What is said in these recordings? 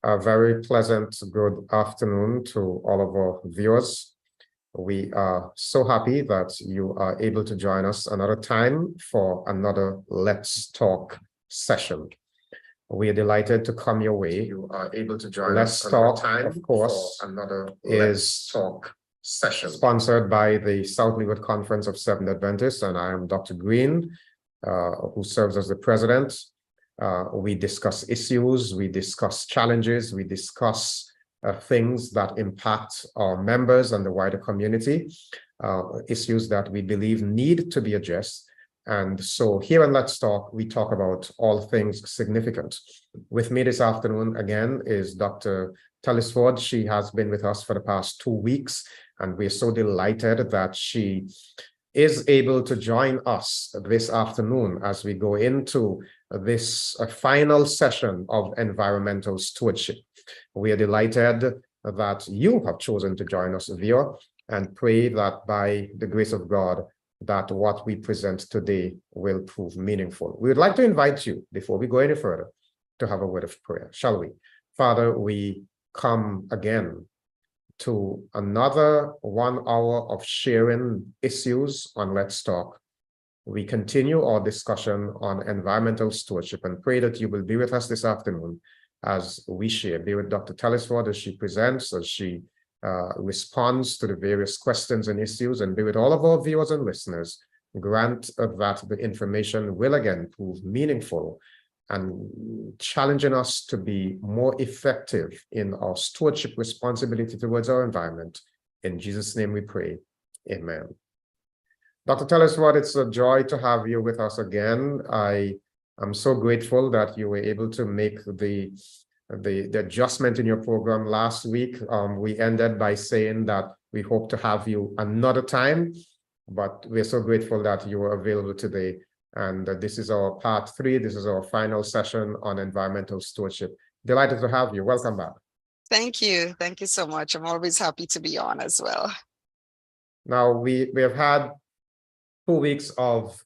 A very pleasant good afternoon to all of our viewers. We are so happy that you are able to join us another time for another Let's Talk session. We are delighted to come your way. You are able to join us another time, of course, for another Let's Talk session. Sponsored by the South Leeward Conference of Seventh-day Adventists, and I am Dr. Greene, who serves as the president. We discuss issues, we discuss challenges, we discuss things that impact our members and the wider community, issues that we believe need to be addressed. And so here on Let's Talk, we talk about all things significant. With me this afternoon, again, is Dr. Telesford. She has been with us for the past 2 weeks, and we're so delighted that she is able to join us this afternoon as we go into this final session of environmental stewardship. We are delighted that you have chosen to join us, viewer, and pray that by the grace of God, that what we present today will prove meaningful. We would like to invite you, before we go any further, to have a word of prayer, shall we? Father, we come again to another 1 hour of sharing issues on Let's Talk. We continue our discussion on environmental stewardship and pray that you will be with us this afternoon as we share. Be with Dr. Telesford as she presents, as she responds to the various questions and issues, and be with all of our viewers and listeners. Grant that the information will again prove meaningful and challenging us to be more effective in our stewardship responsibility towards our environment. In Jesus' name we pray. Amen. Dr. Telesford, it's a joy to have you with us again. I am so grateful that you were able to make the adjustment in your program last week. We ended by saying that we hope to have you another time, but we're so grateful that you were available today. And this is our part 3. This is our final session on environmental stewardship. Delighted to have you. Welcome back. Thank you. Thank you so much. I'm always happy to be on as well. Now, we have had 2 weeks of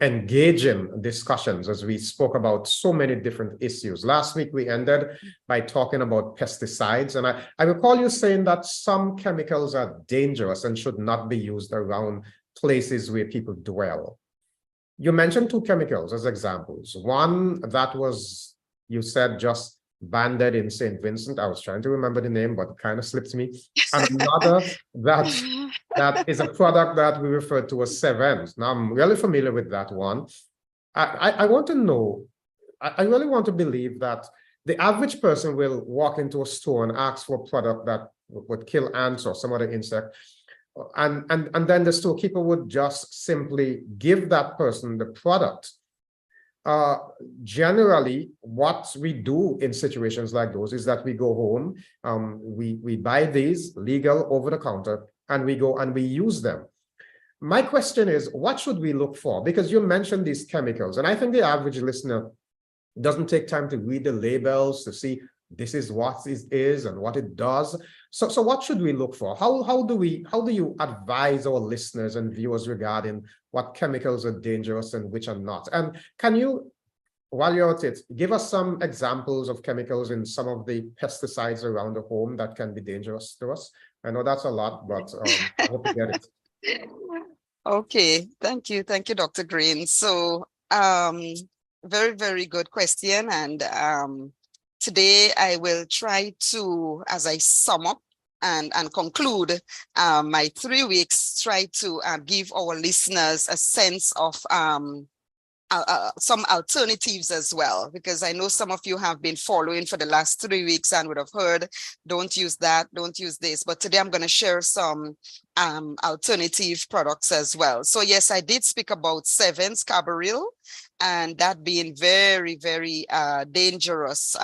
engaging discussions as we spoke about so many different issues. Last week, we ended by talking about pesticides. And I recall you saying that some chemicals are dangerous and should not be used around places where people dwell. You mentioned 2 chemicals as examples. One that was, you said, just banned in St. Vincent. I was trying to remember the name, but it kind of slipped me. And another that is a product that we refer to as Sevens. Now, I'm really familiar with that one. I want to know, I really want to believe that the average person will walk into a store and ask for a product that would kill ants or some other insect. And then the storekeeper would just simply give that person the product. Generally, what we do in situations like those is that we go home, we buy these legal over the counter, and we go and we use them. My question is, what should we look for? Because you mentioned these chemicals, and I think the average listener doesn't take time to read the labels to see this is what it is and what it does. So what should we look for? How do you advise our listeners and viewers regarding what chemicals are dangerous and which are not? And can you, while you're at it, give us some examples of chemicals in some of the pesticides around the home that can be dangerous to us? I know that's a lot, but I hope you get it. Okay, thank you, Dr. Greene. So, very, very good question, and today I will try to, as I sum up and conclude my 3 weeks, try to give our listeners a sense of some alternatives as well, because I know some of you have been following for the last 3 weeks and would have heard, don't use that, don't use this. But today I'm going to share some alternative products as well. So yes, I did speak about Sevens carbaryl, and that being very, very dangerous.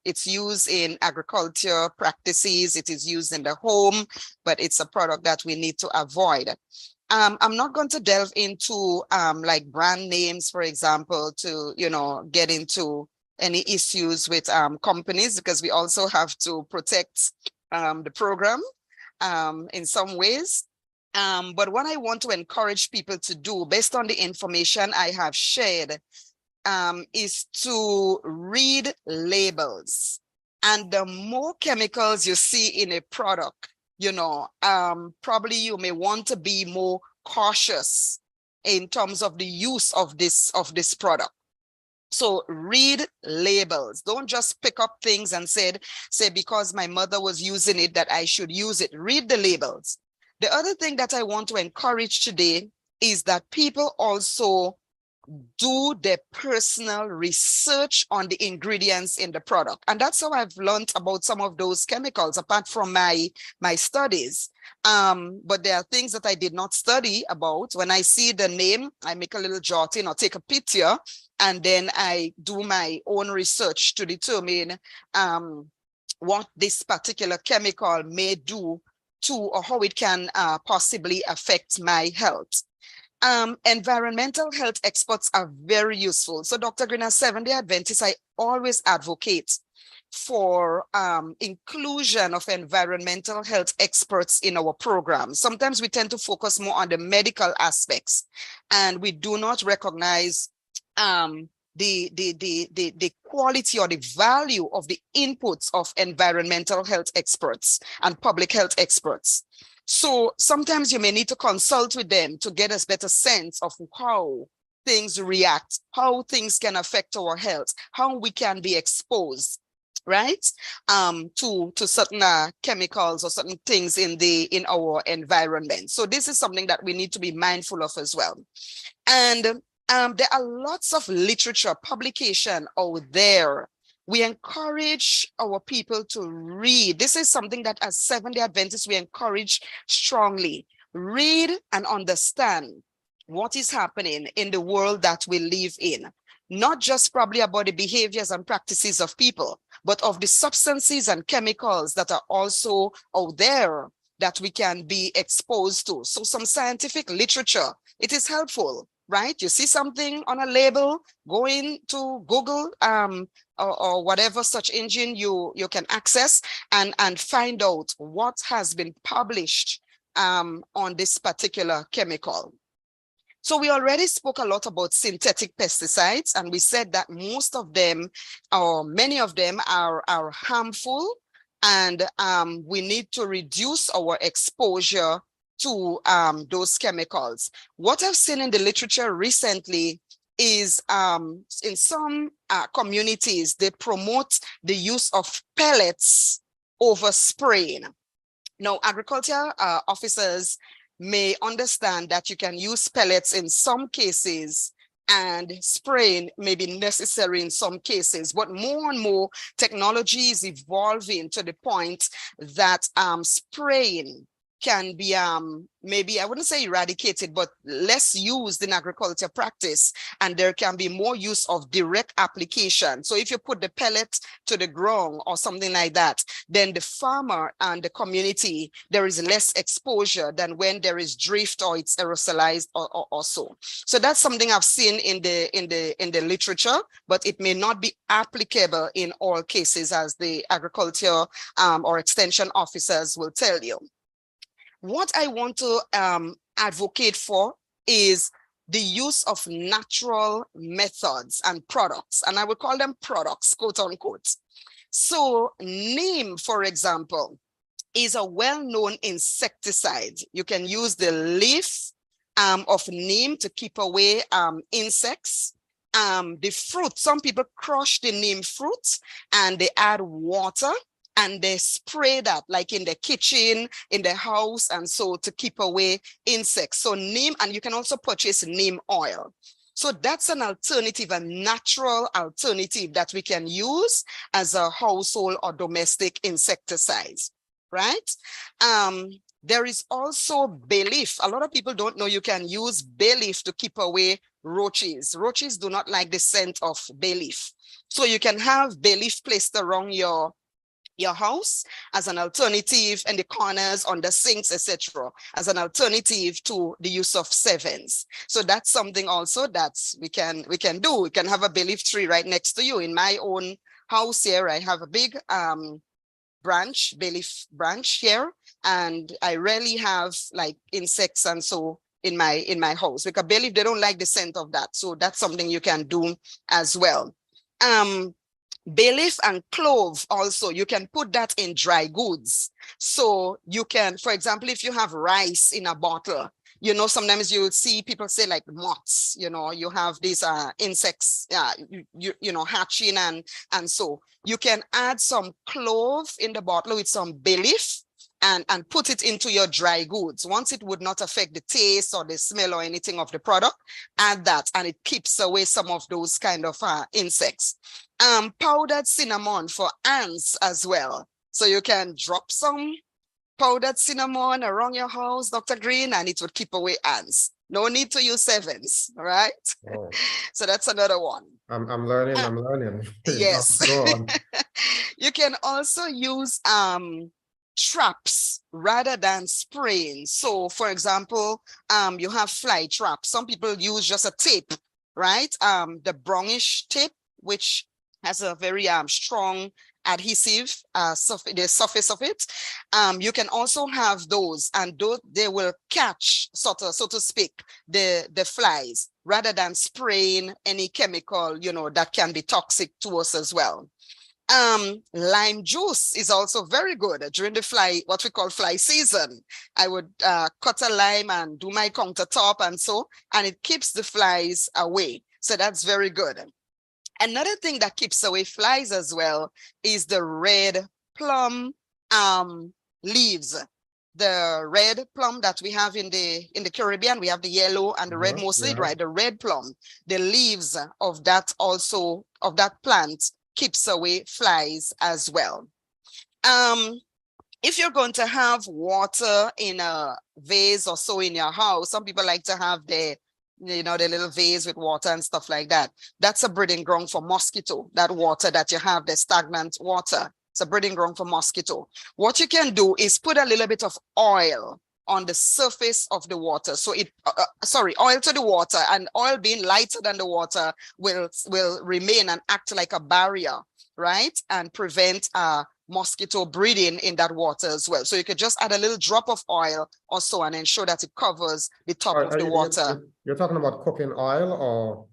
It's used in agriculture practices. It is used in the home, but it's a product that we need to avoid. I'm not going to delve into like brand names, for example, to, get into any issues with companies, because we also have to protect the program in some ways. But what I want to encourage people to do, based on the information I have shared, is to read labels. And the more chemicals you see in a product, probably you may want to be more cautious in terms of the use of this product. So read labels. Don't just pick up things and say because my mother was using it that I should use it. Read the labels. The other thing that I want to encourage today is that people also do their personal research on the ingredients in the product. And that's how I've learned about some of those chemicals, apart from my studies. But there are things that I did not study about. When I see the name, I make a little jotting or take a picture, and then I do my own research to determine what this particular chemical may do to, or how it can possibly affect my health. Environmental health experts are very useful. So Dr. Greene, as Seventh-day Adventist, I always advocate for inclusion of environmental health experts in our programs. Sometimes we tend to focus more on the medical aspects, and we do not recognize the quality or the value of the inputs of environmental health experts and public health experts. So sometimes you may need to consult with them to get a better sense of how things react, how things can affect our health, how we can be exposed, right, to certain chemicals or certain things in our environment. So this is something that we need to be mindful of as well. And there are lots of literature publication out there. We encourage our people to read. This is something that as Seventh-day Adventists, we encourage strongly. Read and understand what is happening in the world that we live in. Not just probably about the behaviors and practices of people, but of the substances and chemicals that are also out there that we can be exposed to. So some scientific literature, it is helpful, right? You see something on a label, go into Google, or whatever search engine you can access, and find out what has been published on this particular chemical. So we already spoke a lot about synthetic pesticides, and we said that most of them, or many of them, are harmful, and we need to reduce our exposure to those chemicals. What I've seen in the literature recently is in some communities, they promote the use of pellets over spraying. Now, agriculture officers may understand that you can use pellets in some cases and spraying may be necessary in some cases, but more and more technology is evolving to the point that spraying can be maybe, I wouldn't say eradicated, but less used in agriculture practice, and there can be more use of direct application. So if you put the pellet to the ground or something like that, then the farmer and the community, there is less exposure than when there is drift or it's aerosolized or so. So that's something I've seen in the literature, but it may not be applicable in all cases, as the agriculture or extension officers will tell you. What I want to advocate for is the use of natural methods and products, and I would call them products, quote unquote. So neem, for example, is a well-known insecticide. You can use the leaf of neem to keep away insects. The fruit, some people crush the neem fruit and they add water and they spray that like in the kitchen, in the house, and so to keep away insects. So neem, and you can also purchase neem oil. So that's an alternative, a natural alternative that we can use as a household or domestic insecticide, right? There is also bay leaf. A lot of people don't know you can use bay leaf to keep away roaches. Roaches do not like the scent of bay leaf. So you can have bay leaf placed around your house as an alternative, in the corners, on the sinks, etc., as an alternative to the use of sevens. So that's something also that we can do. We can have a bay leaf tree right next to you. In my own house here, I have a big bay leaf branch here, and I rarely have like insects and so in my house, because bay leaf, they don't like the scent of that. So that's something you can do as well. Bay leaf and clove also, you can put that in dry goods. So you can, for example, if you have rice in a bottle, you know, sometimes you see people say like moths, you know, you have these insects, you know, hatching, and so you can add some clove in the bottle with some bay leaf and put it into your dry goods. Once it would not affect the taste or the smell or anything of the product, add that, and it keeps away some of those kind of insects. Powdered cinnamon for ants as well. So you can drop some powdered cinnamon around your house, Dr. Greene, and it would keep away ants. No need to use sevens, all right? Oh. So that's another one. I'm learning. Yes. Go on. You can also use traps rather than spraying. So for example, you have fly traps. Some people use just a tape, right? The brownish tape, which has a very strong adhesive the surface of it. You can also have those, and they will catch, so to speak, the flies, rather than spraying any chemical, you know, that can be toxic to us as well. Lime juice is also very good during the what we call fly season. I would cut a lime and do my countertop and it keeps the flies away. So that's very good. Another thing that keeps away flies as well is the red plum leaves. The red plum that we have in the Caribbean, we have the yellow and the red mostly, right? The red plum, the leaves of that plant keeps away flies as well. If you're going to have water in a vase or so in your house, some people like to have the little vase with water and stuff like that. That's a breeding ground for mosquito. That water that you have, the stagnant water, it's a breeding ground for mosquito. What you can do is put a little bit of oil on the surface of the water. So oil to the water, and oil being lighter than the water will remain and act like a barrier, right? And prevent mosquito breeding in that water as well. So you could just add a little drop of oil or so and ensure that it covers the top of the water. You're talking about cooking oil or?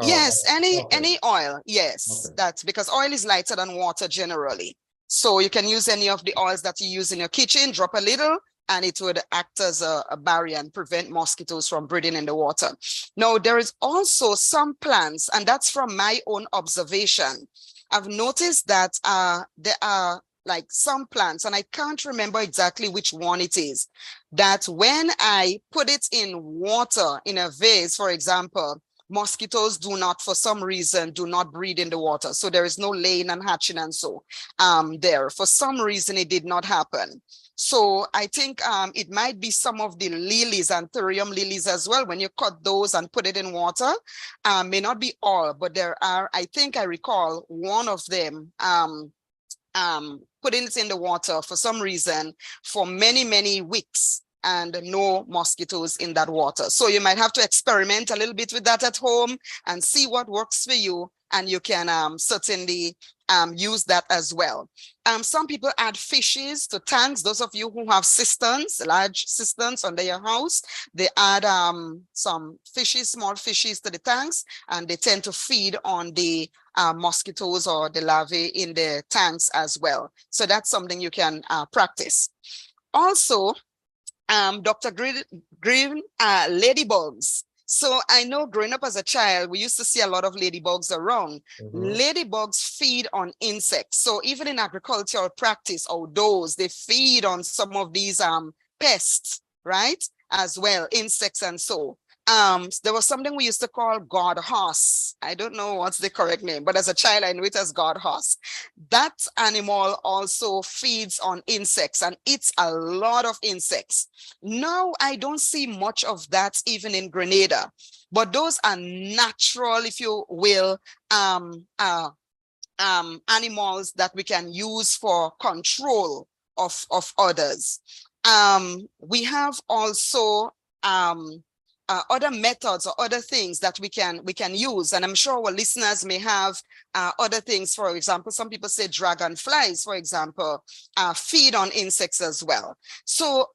Yes, any oil. Yes, okay. That's because oil is lighter than water generally. So you can use any of the oils that you use in your kitchen, drop a little, and it would act as a barrier and prevent mosquitoes from breeding in the water. Now, there is also some plants, and that's from my own observation. I've noticed that there are like some plants, and I can't remember exactly which one it is, that when I put it in water in a vase, for example, mosquitoes do not, for some reason, do not breed in the water. So there is no laying and hatching and so there. For some reason, it did not happen. So I think it might be some of the lilies, anthurium lilies as well. When you cut those and put it in water, may not be all, but there are, I think I recall one of them putting it in the water for some reason for many, many weeks, and no mosquitoes in that water. So you might have to experiment a little bit with that at home and see what works for you. And you can certainly use that as well. Some people add fishes to tanks. Those of you who have cisterns, large cisterns under your house, they add some fishes, small fishes to the tanks, and they tend to feed on the mosquitoes or the larvae in the tanks as well. So that's something you can practice. Also, Dr. Greene, ladybugs. So I know growing up as a child, we used to see a lot of ladybugs around. Ladybugs feed on insects. So even in agricultural practice, outdoors, they feed on some of these pests, right? As well, insects and so. There was something we used to call god horse. I don't know what's the correct name, but as a child, I knew it as god horse. That animal also feeds on insects and eats a lot of insects. Now, I don't see much of that even in Grenada, but those are natural, if you will, animals that we can use for control of others. We have also other methods or other things that we can use, and I'm sure our listeners may have other things. For example, some people say dragonflies, for example, feed on insects as well. So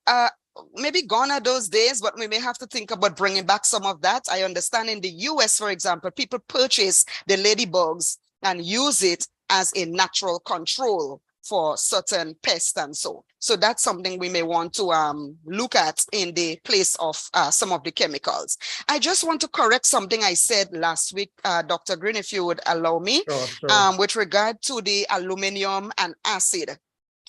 maybe gone are those days, but we may have to think about bringing back some of that. I understand in the US, for example, people purchase the ladybugs and use it as a natural control for certain pests and so. So that's something we may want to look at in the place of some of the chemicals. I just want to correct something I said last week, Dr. Greene, if you would allow me, Sure. with regard to the aluminum and acid.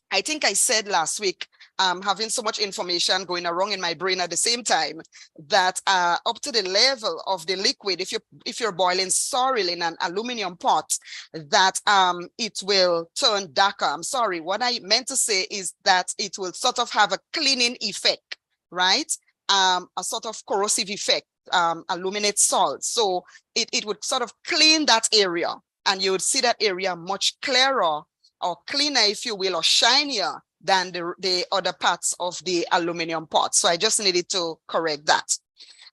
I think I said last week, having so much information going around in my brain at the same time, that up to the level of the liquid, if you're boiling sorrel in an aluminum pot, that it will turn darker. I'm sorry, what I meant to say is that it will sort of have a cleaning effect, right? A sort of corrosive effect, aluminate salt. So it would sort of clean that area, and you would see that area much clearer or cleaner, if you will, or shinier than the other parts of the aluminum pot. So I just needed to correct that.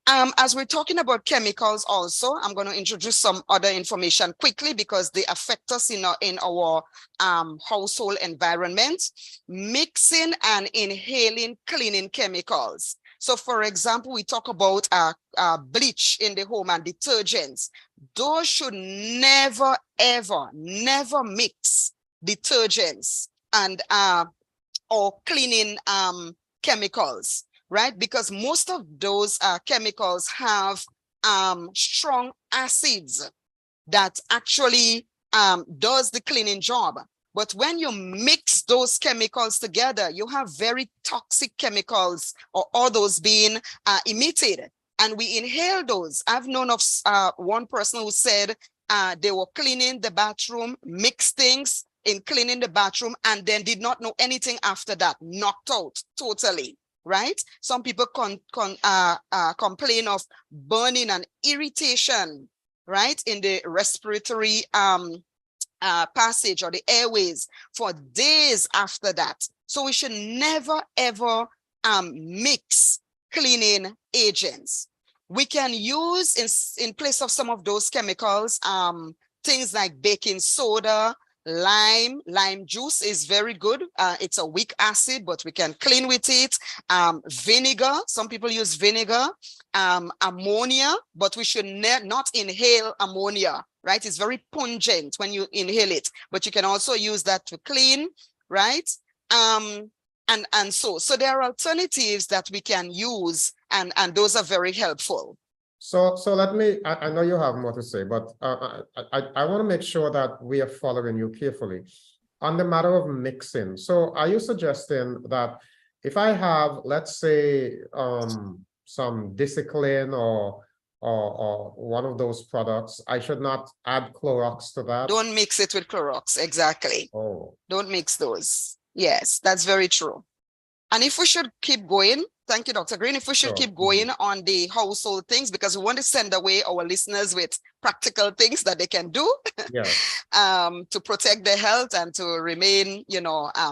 As we're talking about chemicals also, I'm going to introduce some other information quickly because they affect us in our household environment. Mixing and inhaling cleaning chemicals. So for example, we talk about bleach in the home and detergents. Those should never, ever, never mix detergents and or cleaning chemicals, right? Because most of those chemicals have strong acids that actually does the cleaning job. But when you mix those chemicals together, you have very toxic chemicals or all those being emitted, and we inhale those. I've known of one person who said they were cleaning the bathroom, mixed things in cleaning the bathroom, and then did not know anything after that, knocked out totally, right? Some people complain of burning and irritation, right, in the respiratory passage or the airways for days after that. So we should never, ever mix cleaning agents. We can use in place of some of those chemicals, things like baking soda, lime juice is very good. It's a weak acid, but we can clean with it. Vinegar, some people use vinegar. Ammonia, but we should not inhale ammonia, right? It's very pungent when you inhale it, but you can also use that to clean, right? And so there are alternatives that we can use, and those are very helpful. So let me, I know you have more to say, but I want to make sure that we are following you carefully on the matter of mixing. So are you suggesting that if I have, let's say, some Discipline or one of those products, I should not add Clorox to that? Don't mix it with Clorox, exactly. Oh. Don't mix those. Yes, that's very true. And if we should keep going, thank you, Dr. Greene. If we should keep going on the household things, because we want to send away our listeners with practical things that they can do to protect their health and to remain,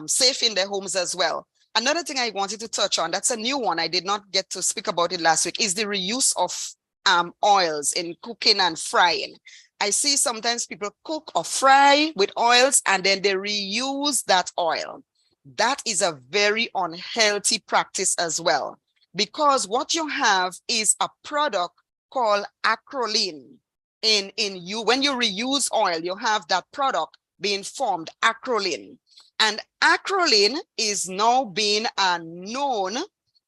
safe in their homes as well. Another thing I wanted to touch on, that's a new one, I did not get to speak about it last week, is the reuse of oils in cooking and frying. I see sometimes people cook or fry with oils and then they reuse that oil. That is a very unhealthy practice as well, because what you have is a product called acrolein. When you reuse oil, you have that product being formed, acrolein. And acrolein is now being known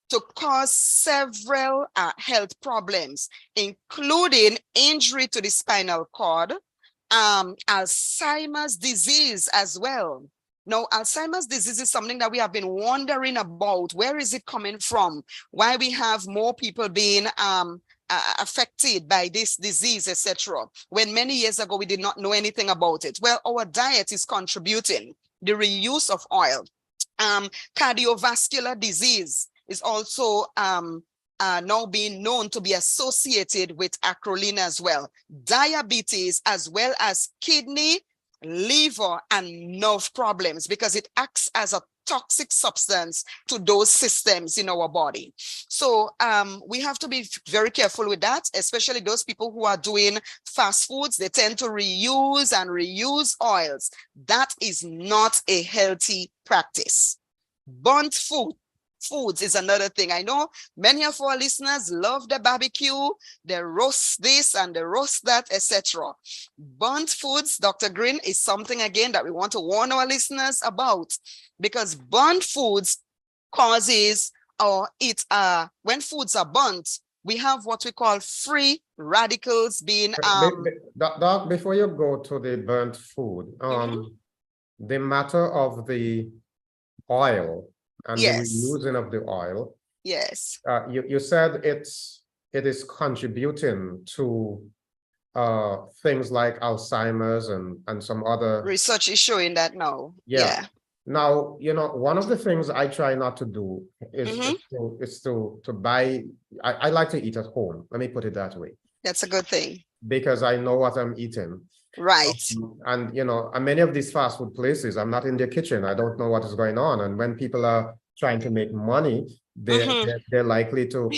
to cause several health problems, including injury to the spinal cord, Alzheimer's disease as well. Now, Alzheimer's disease is something that we have been wondering about. Where is it coming from? Why we have more people being affected by this disease, etc. When many years ago, we did not know anything about it. Well, our diet is contributing. The reuse of oil. Cardiovascular disease is also now being known to be associated with acrolein as well. Diabetes, as well as kidney, liver, and nerve problems, because it acts as a toxic substance to those systems in our body. So we have to be very careful with that, especially those people who are doing fast foods. They tend to reuse and reuse oils. That is not a healthy practice. Burnt food, foods is another thing. I know many of our listeners love the barbecue, they roast this and they roast that, etc. Burnt foods, Dr. Greene, is something again that we want to warn our listeners about, because burnt foods causes, or when foods are burnt, we have what we call free radicals being Doc, before you go to the burnt food, the matter of the oil and the yes, reusing of the oil, yes, you said it is contributing to things like Alzheimer's and some other research is showing that now. yeah. Yeah. Now, one of the things I try not to do is to buy. I like to eat at home. Let me put it that way. That's a good thing. Because I know what I'm eating. Right. And many of these fast food places, I'm not in their kitchen. I don't know what is going on. And when people are trying to make money, they're likely to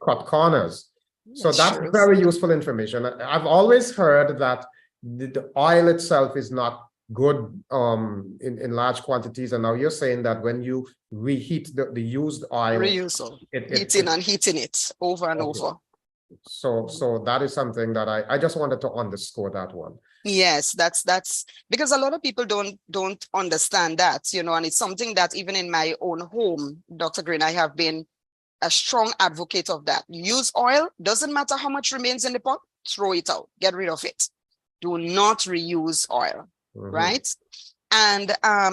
cut corners. So that's true. very useful information. I've always heard that the oil itself is not good in large quantities. And now you're saying that when you reheat the used oil, reusal, heating it over and over. So that is something that I just wanted to underscore that one. Yes, that's because a lot of people don't understand that, and it's something that even in my own home, Dr. Greene, I have been a strong advocate of that. Use oil, doesn't matter how much remains in the pot, throw it out, get rid of it. Do not reuse oil, right? And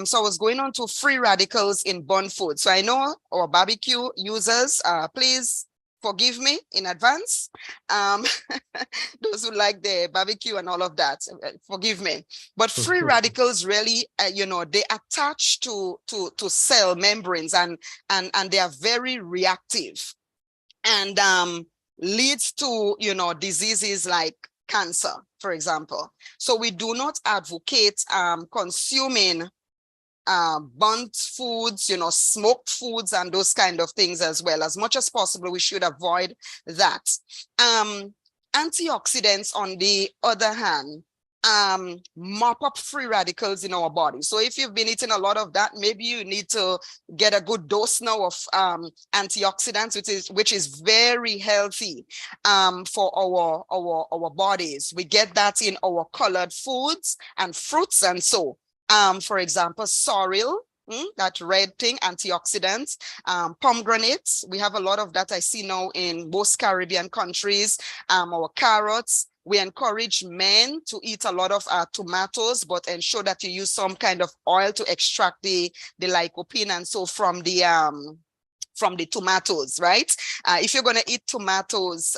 so I was going on to free radicals in burnt food. So I know our barbecue users, please forgive me in advance. Those who like the barbecue and all of that, forgive me. But free radicals really, they attach to cell membranes and they are very reactive and leads to, diseases like cancer, for example. So we do not advocate consuming burnt foods, smoked foods and those kind of things as well. As much as possible, we should avoid that. Antioxidants, on the other hand, mop up free radicals in our body. So if you've been eating a lot of that, maybe you need to get a good dose now of antioxidants, which is very healthy for our bodies. We get that in our colored foods and fruits and so. For example, sorrel, that red thing, antioxidants, pomegranates. We have a lot of that I see now in most Caribbean countries. Our carrots. We encourage men to eat a lot of tomatoes, but ensure that you use some kind of oil to extract the lycopene and so from the tomatoes, right? If you're going to eat tomatoes,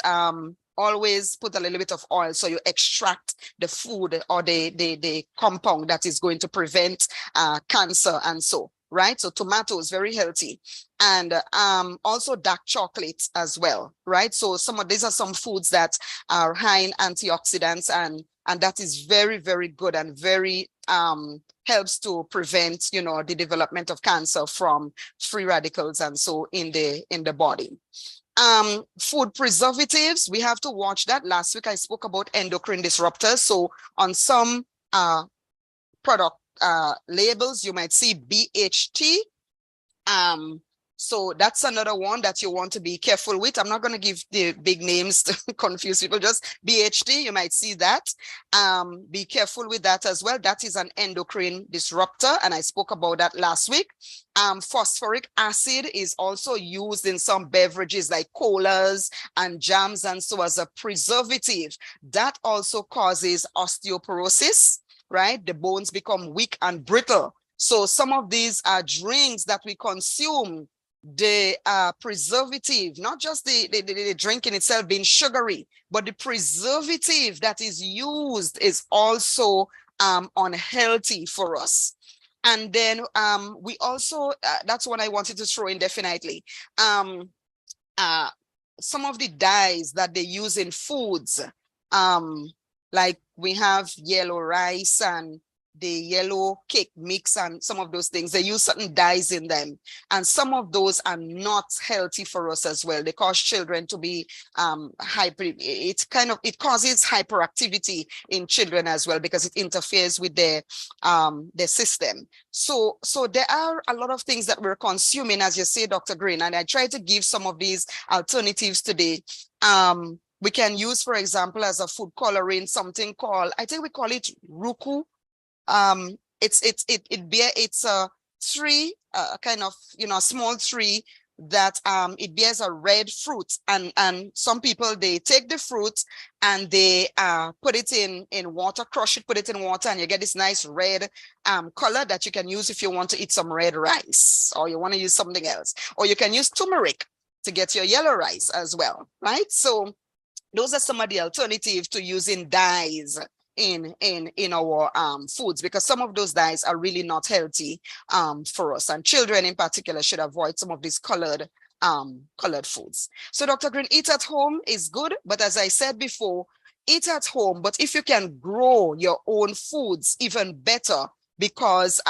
always put a little bit of oil so you extract the food or the compound that is going to prevent cancer and so, right? So tomato is very healthy. And also dark chocolate as well, right? So these are some foods that are high in antioxidants and that is very, very good and very helps to prevent, the development of cancer from free radicals and so in the body. Food preservatives, we have to watch that. Last week I spoke about endocrine disruptors. So on some product labels, you might see BHT. So that's another one that you want to be careful with. I'm not going to give the big names to confuse people, just BHT, you might see that. Be careful with that as well. That is an endocrine disruptor, and I spoke about that last week. Phosphoric acid is also used in some beverages like colas and jams and so as a preservative. That also causes osteoporosis, right? The bones become weak and brittle. So some of these drinks that we consume, the preservative, not just the drink in itself being sugary, but the preservative that is used is also unhealthy for us. And then we also, that's what I wanted to throw in definitely. Some of the dyes that they use in foods, like we have yellow rice and yellow cake mix and some of those things, they use certain dyes in them. And some of those are not healthy for us as well. They cause children to be hyper. It causes hyperactivity in children as well, because it interferes with their system. So there are a lot of things that we're consuming, as you say, Dr. Greene, and I try to give some of these alternatives today. We can use, for example, as a food coloring, something called, I think we call it ruku. It's a tree, kind of, a small tree that it bears a red fruit, and some people, they take the fruit and they put it in water, crush it, put it in water, and you get this nice red color that you can use if you want to eat some red rice, or you want to use something else, or you can use turmeric to get your yellow rice as well, right? So those are some of the alternatives to using dyes in our foods, because some of those dyes are really not healthy for us, and children in particular should avoid some of these colored foods. So Dr. Greene, eat at home is good, but as I said before, eat at home, but if you can grow your own foods, even better, because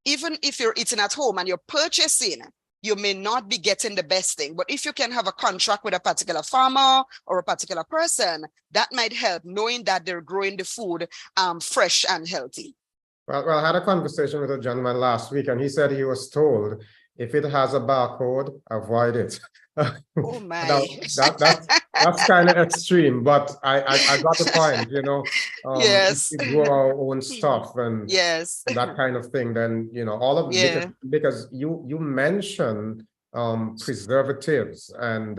even if you're eating at home and you're purchasing, you may not be getting the best thing. But if you can have a contract with a particular farmer or a particular person, that might help, knowing that they're growing the food fresh and healthy. Well, I had a conversation with a gentleman last week, and he said he was told, if it has a barcode, avoid it. Oh my. Now, that's kind of extreme, but I got the point, Yes. if we grow our own stuff and yes. that kind of thing, then all of Yeah. because you mentioned preservatives, and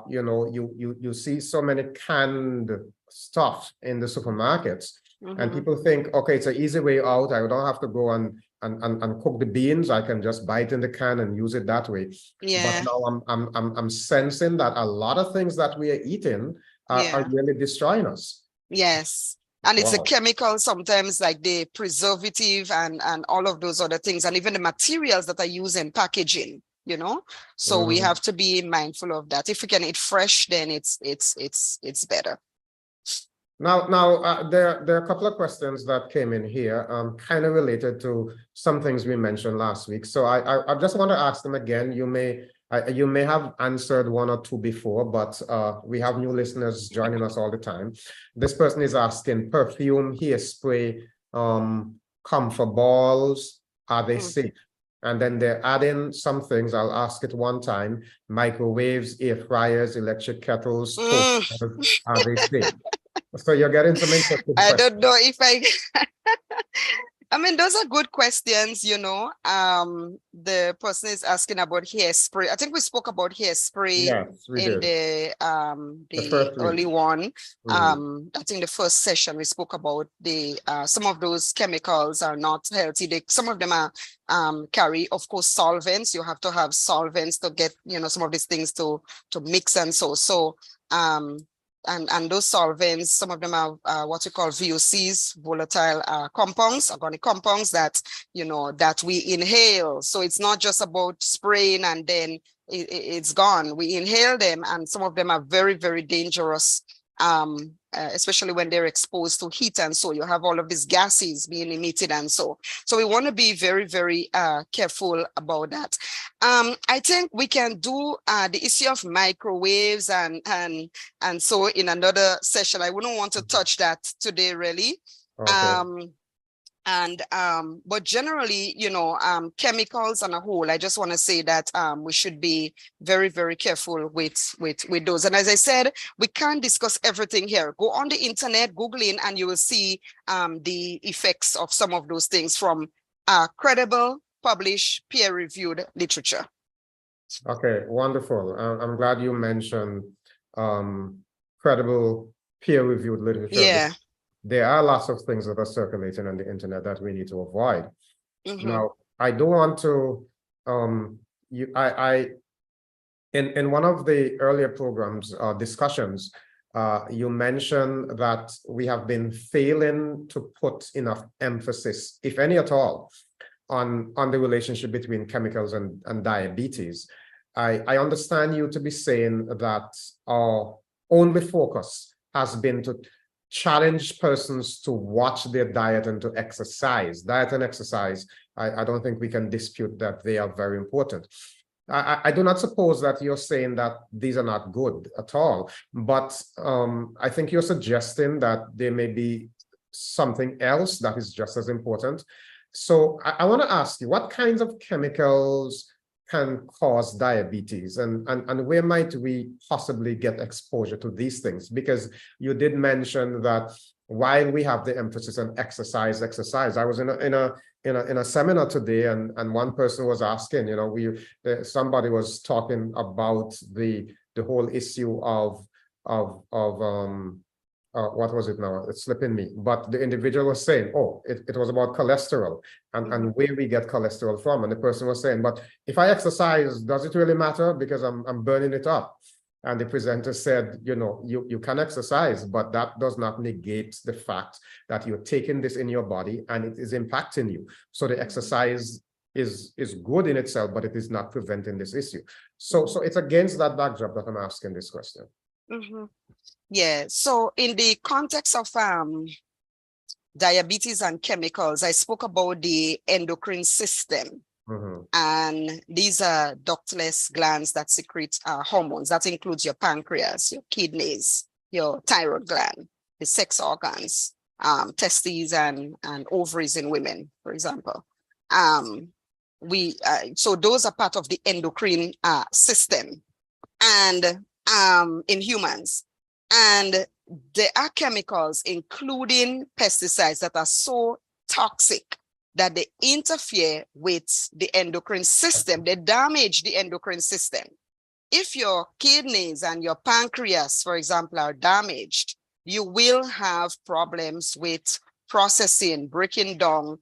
you see so many canned stuff in the supermarkets, and people think, okay, it's an easy way out. I don't have to go and cook the beans. I can just buy it in the can and use it that way. Yeah. But now I'm sensing that a lot of things that we are eating are really destroying us. Yes. And it's a Wow. chemical, sometimes, like the preservative and all of those other things, and even the materials that are used in packaging, so we have to be mindful of that. If we can eat fresh, then it's better. Now, there are a couple of questions that came in here, kind of related to some things we mentioned last week. So I just want to ask them again. You may have answered one or two before, but we have new listeners joining us all the time. This person is asking, perfume, hairspray, comfort balls, are they safe? And then they're adding some things. I'll ask it one time: microwaves, air fryers, electric kettles, toasters, are they safe? So you're getting some interesting I questions. don't know if I mean, those are good questions, The person is asking about hairspray. I think we spoke about hairspray in the first early one. Mhm. I think the first session we spoke about the some of those chemicals are not healthy. Some of them are carry, of course, solvents. You have to have solvents to get, some of these things to mix, and so and those solvents, some of them are what we call VOCs, volatile compounds, organic compounds that, that we inhale. So it's not just about spraying and then it's gone. We inhale them, and some of them are very, very dangerous, especially when they're exposed to heat. And so you have all of these gases being emitted. And so we want to be very, very careful about that. I think we can do the issue of microwaves and so in another session. I wouldn't want to touch that today, really. Okay. But generally, chemicals on a whole, I just want to say that we should be very, very careful with those. And as I said, we can't discuss everything here. Go on the internet, Google in, and you will see the effects of some of those things from credible, published, peer-reviewed literature. Okay, wonderful. I'm glad you mentioned credible, peer-reviewed literature. Yeah. There are lots of things that are circulating on the internet that we need to avoid. Now, I don't want to, in one of the earlier programs, discussions, you mentioned that we have been failing to put enough emphasis, if any at all, on the relationship between chemicals and diabetes. I understand you to be saying that our only focus has been to challenge persons to watch their diet and to exercise. Diet and exercise, I don't think we can dispute that they are very important. I do not suppose that you're saying that these are not good at all, but I think you're suggesting that there may be something else that is just as important. So I want to ask you, what kinds of chemicals can cause diabetes, and where might we possibly get exposure to these things? Because you did mention that while we have the emphasis on exercise, I was in a seminar today, and one person was asking, you know, somebody was talking about the whole issue of what was it now? It's slipping me. But the individual was saying, oh, it was about cholesterol and where we get cholesterol from. And the person was saying, but if I exercise, does it really matter? Because I'm burning it up. And the presenter said, you know, you can exercise, but that does not negate the fact that you're taking this in your body and it is impacting you. So the exercise is good in itself, but it is not preventing this issue. So it's against that backdrop that I'm asking this question. Yeah, so in the context of diabetes and chemicals, I spoke about the endocrine system. And these are ductless glands that secrete hormones. That includes your pancreas, your kidneys, your thyroid gland, the sex organs, testes and ovaries in women, for example. So those are part of the endocrine system and in humans. And there are chemicals, including pesticides, that are so toxic that they interfere with the endocrine system. They damage the endocrine system. If your kidneys and your pancreas, for example, are damaged, you will have problems with processing, breaking down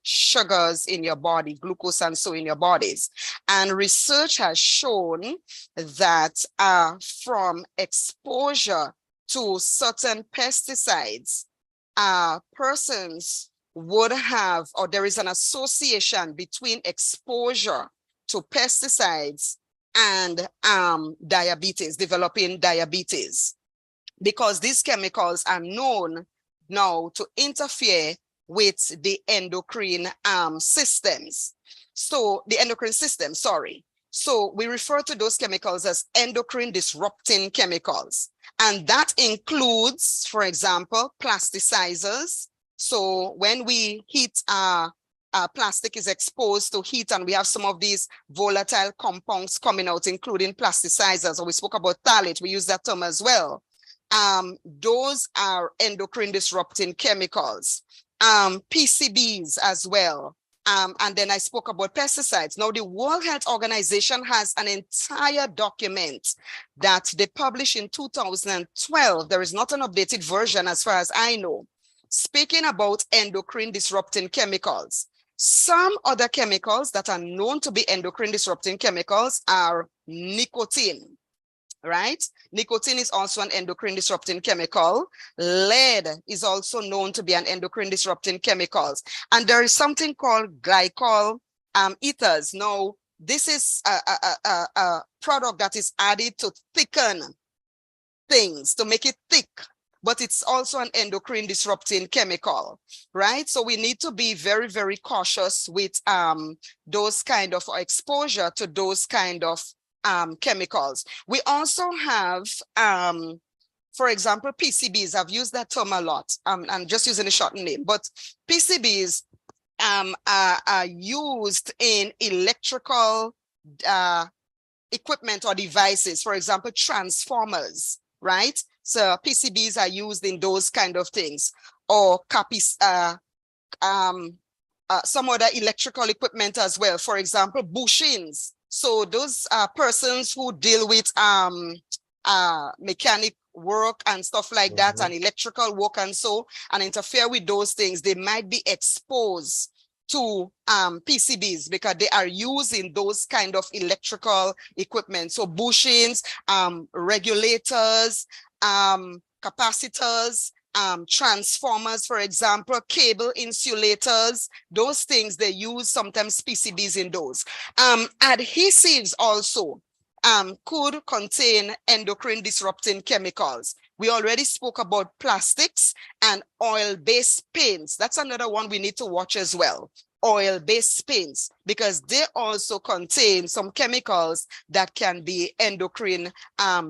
sugars in your body, glucose and so in your bodies. And research has shown that from exposure to certain pesticides, persons would have, or there is an association between exposure to pesticides and diabetes, developing diabetes, because these chemicals are known now to interfere with the endocrine systems. So the endocrine system, sorry. So we refer to those chemicals as endocrine disrupting chemicals. And that includes, for example, plasticizers. So when we heat, plastic is exposed to heat and we have some of these volatile compounds coming out, including plasticizers, or we spoke about phthalate, we use that term as well. Those are endocrine disrupting chemicals. PCBs as well. And then I spoke about pesticides. Now, the World Health Organization has an entire document that they published in 2012. There is not an updated version as far as I know, speaking about endocrine disrupting chemicals. Some other chemicals that are known to be endocrine disrupting chemicals are nicotine. Right? Nicotine is also an endocrine disrupting chemical. Lead is also known to be an endocrine disrupting chemical. And there is something called glycol ethers. Now, this is a product that is added to thicken things, to make it thick, but it's also an endocrine disrupting chemical, right? So we need to be very, very cautious with those kind of exposure to those kind of chemicals. We also have, for example, PCBs. I've used that term a lot. I'm just using a short name, but PCBs are used in electrical equipment or devices. For example, transformers, right? So PCBs are used in those kind of things, or copies, some other electrical equipment as well. For example, bushings. So those persons who deal with mechanic work and stuff like that, and electrical work and so, and interfere with those things, they might be exposed to PCBs because they are using those kind of electrical equipment. So bushings, regulators, capacitors, transformers, for example, cable insulators, those things, they use sometimes PCBs in those. Adhesives also could contain endocrine disrupting chemicals. We already spoke about plastics and oil-based paints. That's another one we need to watch as well. Oil-based paints, because they also contain some chemicals that can be endocrine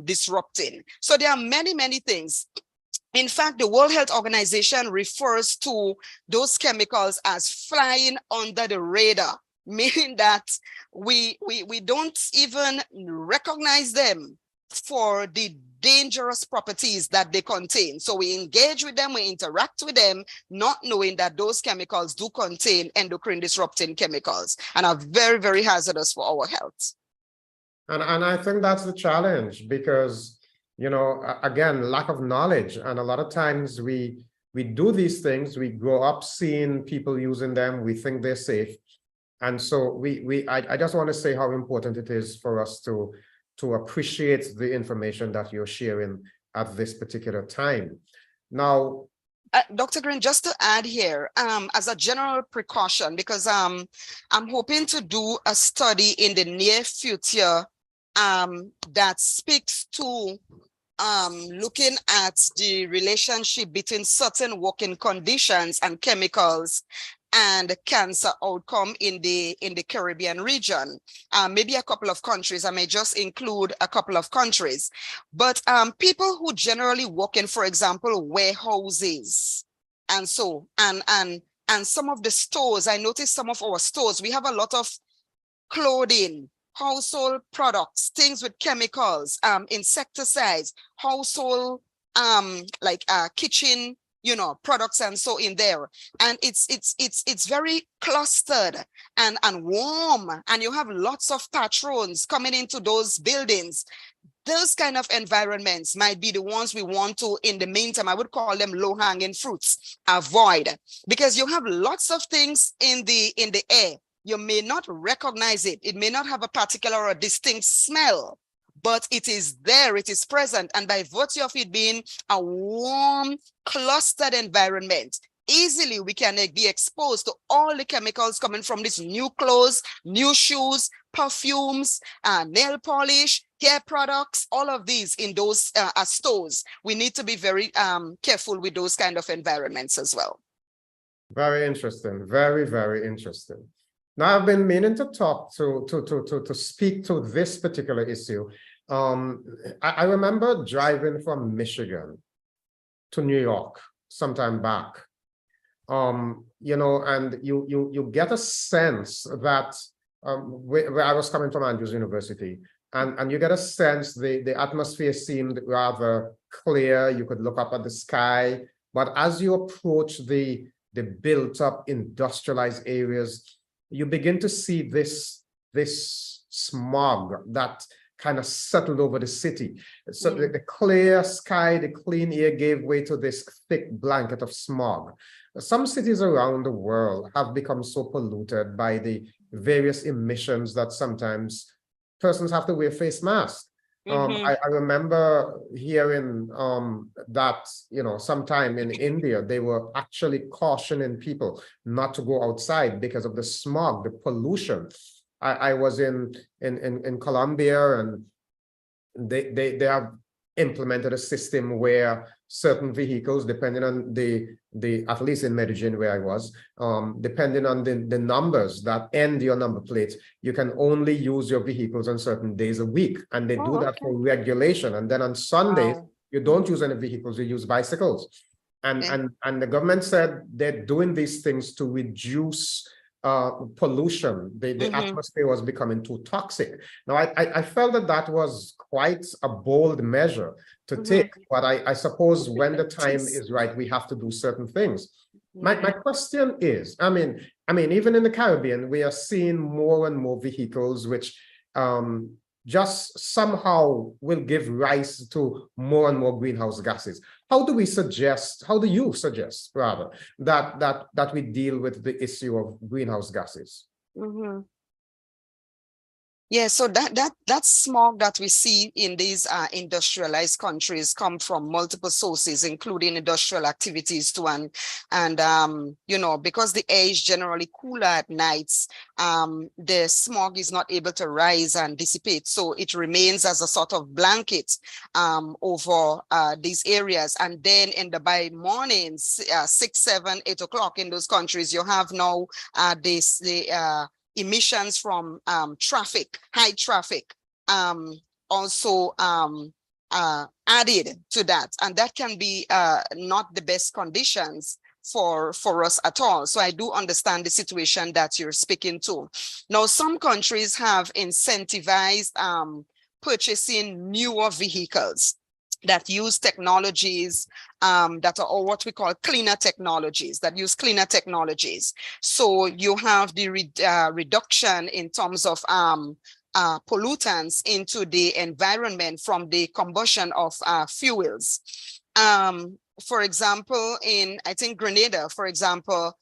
disrupting. So there are many, many things. In fact, the World Health Organization refers to those chemicals as flying under the radar, meaning that we don't even recognize them for the dangerous properties that they contain. So we engage with them, we interact with them, not knowing that those chemicals do contain endocrine disrupting chemicals and are very, very hazardous for our health. And I think that's the challenge, because, you know, again, lack of knowledge. And a lot of times we do these things, we grow up seeing people using them, we think they're safe. And so I just want to say how important it is for us to appreciate the information that you're sharing at this particular time. Now, Dr. Greene, just to add here, as a general precaution, because I'm hoping to do a study in the near future that speaks to looking at the relationship between certain working conditions and chemicals and cancer outcome in the Caribbean region. Maybe a couple of countries. I may just include a couple of countries. But people who generally work in, for example, warehouses, and so and some of the stores. I noticed some of our stores, we have a lot of clothing, household products, things with chemicals, insecticides, household like kitchen, you know, products and so in there. And it's very clustered and warm, and you have lots of patrons coming into those buildings. Those kind of environments might be the ones we want to, in the meantime, I would call them low-hanging fruits, avoid, because you have lots of things in the air. You may not recognize it. It may not have a particular or a distinct smell, but it is there, it is present. And by virtue of it being a warm, clustered environment, easily we can be exposed to all the chemicals coming from these new clothes, new shoes, perfumes, nail polish, hair products, all of these in those stores. We need to be very careful with those kind of environments as well. Very interesting. Very, very interesting. Now, I've been meaning to talk to speak to this particular issue. I remember driving from Michigan to New York sometime back. You know, and you get a sense that where I was coming from, Andrews University, and you get a sense the atmosphere seemed rather clear. You could look up at the sky, but as you approach the built-up industrialized areas, you begin to see this smog that kind of settled over the city. So the clear sky, the clean air gave way to this thick blanket of smog. Some cities around the world have become so polluted by the various emissions that sometimes persons have to wear face masks. I remember hearing that, you know, sometime in India, they were actually cautioning people not to go outside because of the smog, the pollution. I was in Colombia, and they have implemented a system where certain vehicles, depending on the at least in Medellin where I was, depending on the numbers that end your number plate, you can only use your vehicles on certain days a week, and they do that for regulation. And then on Sundays, you don't use any vehicles, you use bicycles. And the government said they're doing these things to reduce pollution. The atmosphere was becoming too toxic. Now, I felt that was quite a bold measure to take, but I suppose when the time is right, we have to do certain things. My question is, I mean, even in the Caribbean, we are seeing more and more vehicles which just somehow will give rise to more and more greenhouse gases. How do you suggest rather, that we deal with the issue of greenhouse gases? Yeah, so that smog that we see in these industrialized countries come from multiple sources, including industrial activities too, and you know, because the air is generally cooler at nights, the smog is not able to rise and dissipate, so it remains as a sort of blanket over these areas. And then by mornings, 6, 7, 8 o'clock in those countries, you have now the emissions from traffic, high traffic, also added to that. And that can be not the best conditions for us at all. So I do understand the situation that you're speaking to. Now, some countries have incentivized purchasing newer vehicles that use technologies that are what we call cleaner technologies, that use cleaner technologies. So you have the reduction in terms of pollutants into the environment from the combustion of fuels. For example, in, I think, Grenada, for example,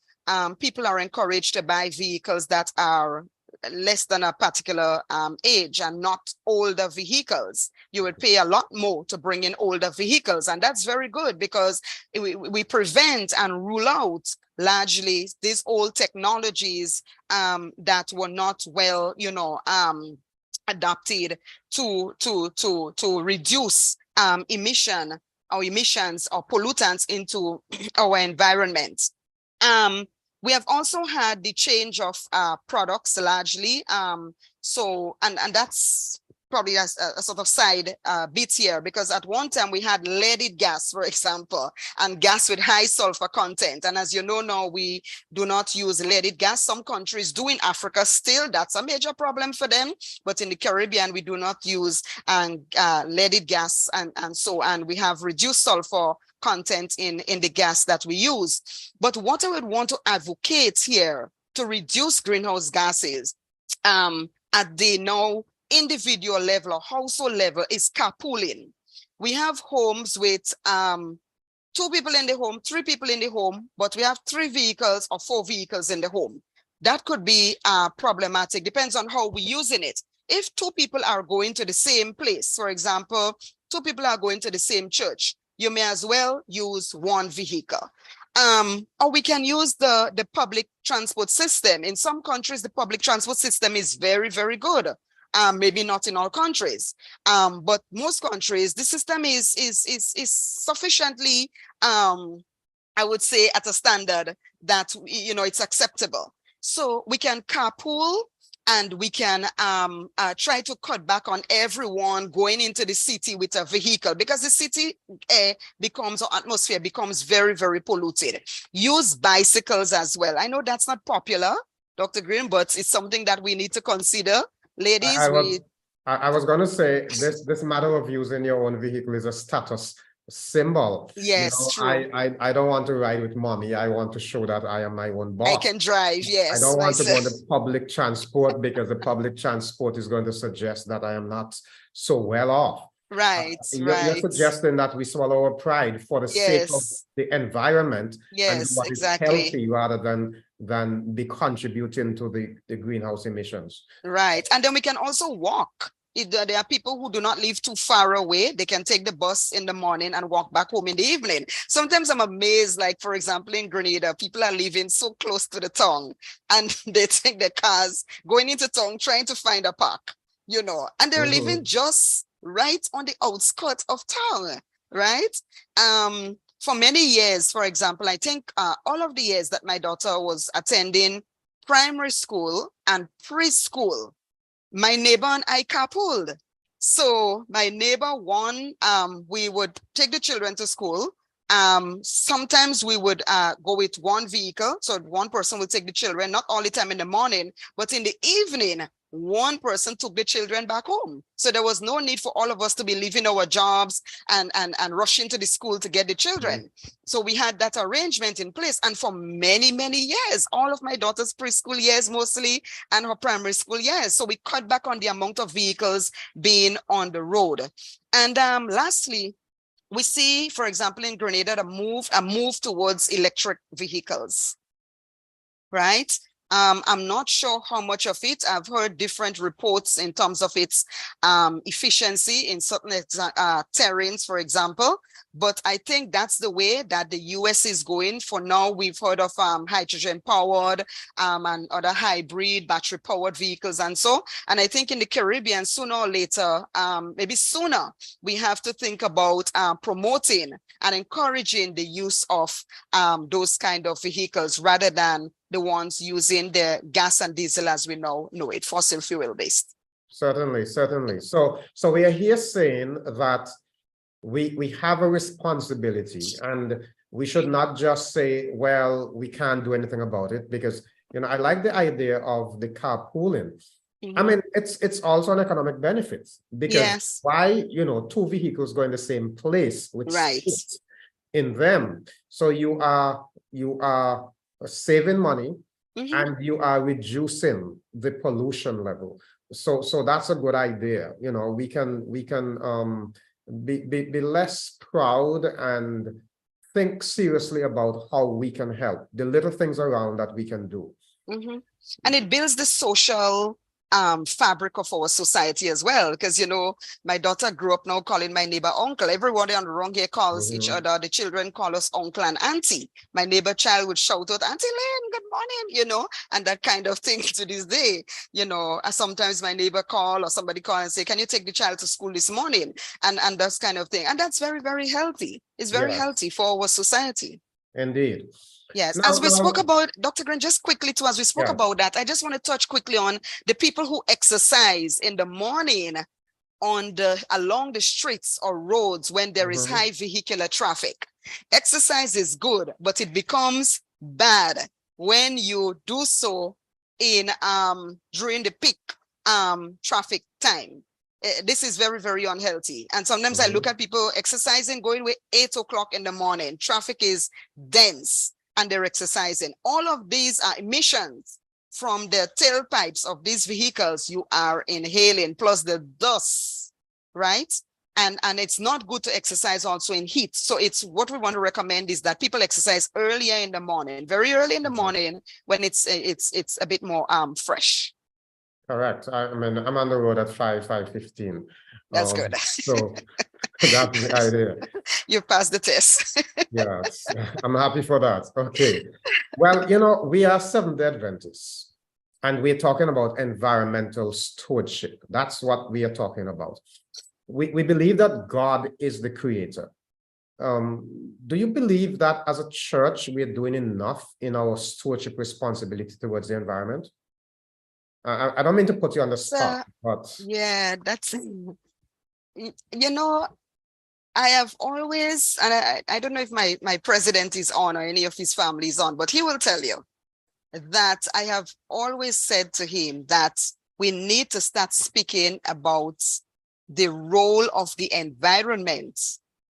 people are encouraged to buy vehicles that are less than a particular age and not older vehicles. You would pay a lot more to bring in older vehicles. And that's very good because we prevent and rule out largely these old technologies that were not well, you know, adapted to reduce emissions or pollutants into our environment. We have also had the change of products largely. So, and that's probably a sort of side bit here, because at one time we had leaded gas, for example, and gas with high sulfur content. And as you know now, we do not use leaded gas. Some countries do in Africa still. That's a major problem for them. But in the Caribbean, we do not use leaded gas. And we have reduced sulfur content in the gas that we use. But what I would want to advocate here to reduce greenhouse gases at the now individual level or household level is carpooling. We have homes with 2 people in the home, 3 people in the home, but we have 3 vehicles or 4 vehicles in the home. That could be problematic, depends on how we're using it. If 2 people are going to the same place, for example, 2 people are going to the same church, you may as well use 1 vehicle. Or we can use the public transport system. In some countries, the public transport system is very, very good. Maybe not in all countries, but most countries, the system is sufficiently, I would say, at a standard that, you know, it's acceptable. So we can carpool, and we can try to cut back on everyone going into the city with a vehicle, because the city air becomes, or atmosphere becomes very, very polluted. Use bicycles as well. I know that's not popular, Dr. Greene, but it's something that we need to consider. Ladies, I was going to say this matter of using your own vehicle is a status symbol. Yes, you know, true. I don't want to ride with mommy. I want to show that I am my own boss. I can drive, yes. I don't want to go on the public transport because the public transport is going to suggest that I am not so well off. Right, you're suggesting that we swallow our pride for the sake of the environment and what is healthy, rather than be contributing to the greenhouse emissions. Right. And then we can also walk. If there are people who do not live too far away, they can take the bus in the morning and walk back home in the evening. Sometimes I'm amazed, like, for example, in Grenada, people are living so close to the town and they take their cars going into town trying to find a park, you know, and they're living just right on the outskirts of town, right? For many years, for example, I think all of the years that my daughter was attending primary school and preschool, my neighbor and I carpooled. So my neighbor, we would take the children to school. Sometimes we would go with 1 vehicle. So 1 person would take the children, not all the time in the morning, but in the evening, 1 person took the children back home. So there was no need for all of us to be leaving our jobs and rushing to the school to get the children. So we had that arrangement in place. And for many, many years, all of my daughter's preschool years mostly, and her primary school years. So we cut back on the amount of vehicles being on the road. And lastly, we see, for example, in Grenada, a move towards electric vehicles, right? I'm not sure how much of it. I've heard different reports in terms of its efficiency in certain terrains, for example. But I think that's the way that the US is going. For now, we've heard of hydrogen powered and other hybrid battery powered vehicles and so. And I think in the Caribbean, sooner or later, maybe sooner, we have to think about promoting and encouraging the use of those kind of vehicles rather than the ones using the gas and diesel as we now know it, fossil fuel based. Certainly, certainly. So we are here saying that we have a responsibility, and we should not just say, well, we can't do anything about it, because, you know, I like the idea of the carpooling. I mean, it's also an economic benefit, because why, you know, two vehicles go in the same place with space in them. So you are saving money, and you are reducing the pollution level. So that's a good idea. You know, we can be less proud and think seriously about how we can help, the little things around that we can do. And it builds the social fabric of our society as well, because, you know, my daughter grew up now calling my neighbor uncle. Everybody on the wrong here calls each other. The children call us uncle and auntie. My neighbor child would shout out, Auntie Lynn, good morning, you know, and that kind of thing to this day. You know, sometimes my neighbor call or somebody call and say, can you take the child to school this morning? And that's kind of thing. And that's very, very healthy. It's very healthy for our society. Indeed. Yes, now, as we spoke about, Dr. Greene, just quickly too, as we spoke about that, I just want to touch quickly on the people who exercise in the morning on along the streets or roads when there is high vehicular traffic. Exercise is good, but it becomes bad when you do so in during the peak traffic time. This is very, very unhealthy. And sometimes I look at people exercising, going with 8 o'clock in the morning. Traffic is dense and they're exercising. All of these are emissions from the tailpipes of these vehicles you are inhaling, plus the dust, right? And it's not good to exercise also in heat. So it's what we want to recommend is that people exercise earlier in the morning, very early in the morning, when it's a bit more fresh. Correct. I mean, I'm on the road at 5:15. That's good. So that's the idea. You passed the test. Yes, I'm happy for that. Okay. Well, you know, we are Seventh-day Adventists, and we're talking about environmental stewardship. That's what we are talking about. We believe that God is the creator. Do you believe that as a church, we're doing enough in our stewardship responsibility towards the environment? I don't mean to put you on the spot, but yeah, that's, you know, I have always, and I don't know if my president is on or any of his family is on, but he will tell you that I have always said to him that we need to start speaking about the role of the environment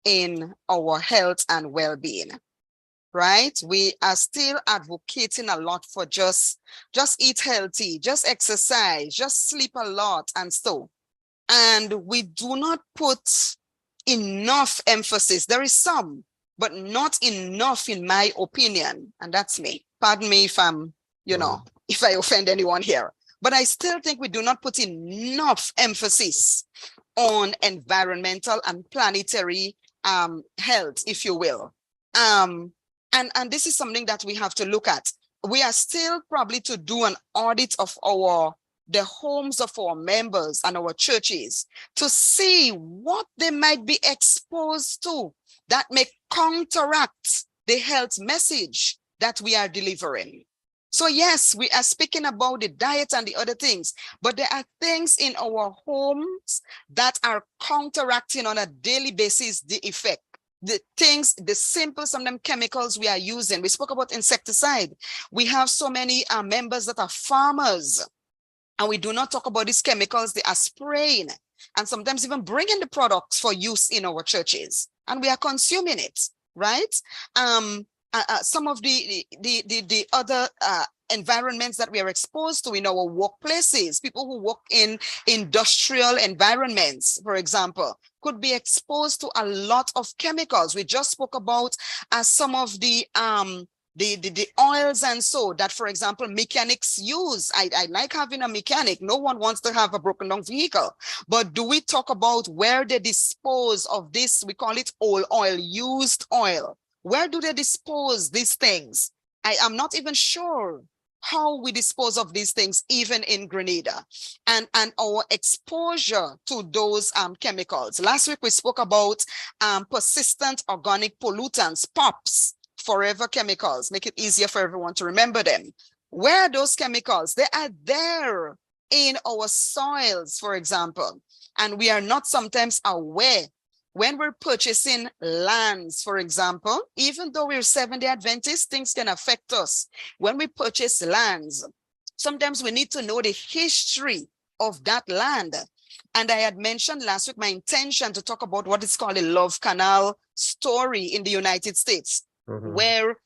in our health and well-being. Right? We are still advocating a lot for just eat healthy, just exercise, just sleep a lot and so. And we do not put enough emphasis. There is some, but not enough in my opinion. And that's me. Pardon me if I'm, you know, if I offend anyone here. But I still think we do not put enough emphasis on environmental and planetary health, if you will. And this is something that we have to look at. We are still probably to do an audit of the homes of our members and our churches to see what they might be exposed to that may counteract the health message that we are delivering. So yes, we are speaking about the diet and the other things, but there are things in our homes that are counteracting on a daily basis the effect. The things, the simple, some of them chemicals we are using. We spoke about insecticide. We have so many members that are farmers, and we do not talk about these chemicals they are spraying, and sometimes even bringing the products for use in our churches, and we are consuming it, right? Some of the other environments that we are exposed to in our workplaces, people who work in industrial environments, for example, could be exposed to a lot of chemicals. We just spoke about some of the the oils and so that, for example, mechanics use. I like having a mechanic. No one wants to have a broken down vehicle. But do we talk about where they dispose of this? We call it old oil, used oil. Where do they dispose these things? I am not even sure how we dispose of these things, even in Grenada, and our exposure to those chemicals. Last week, we spoke about persistent organic pollutants, POPs, forever chemicals, make it easier for everyone to remember them. Where are those chemicals? They are there in our soils, for example, and we are not sometimes aware. When we're purchasing lands, for example, even though we're Seventh-day Adventists, things can affect us. When we purchase lands, sometimes we need to know the history of that land. And I had mentioned last week my intention to talk about what is called a Love Canal story in the United States, where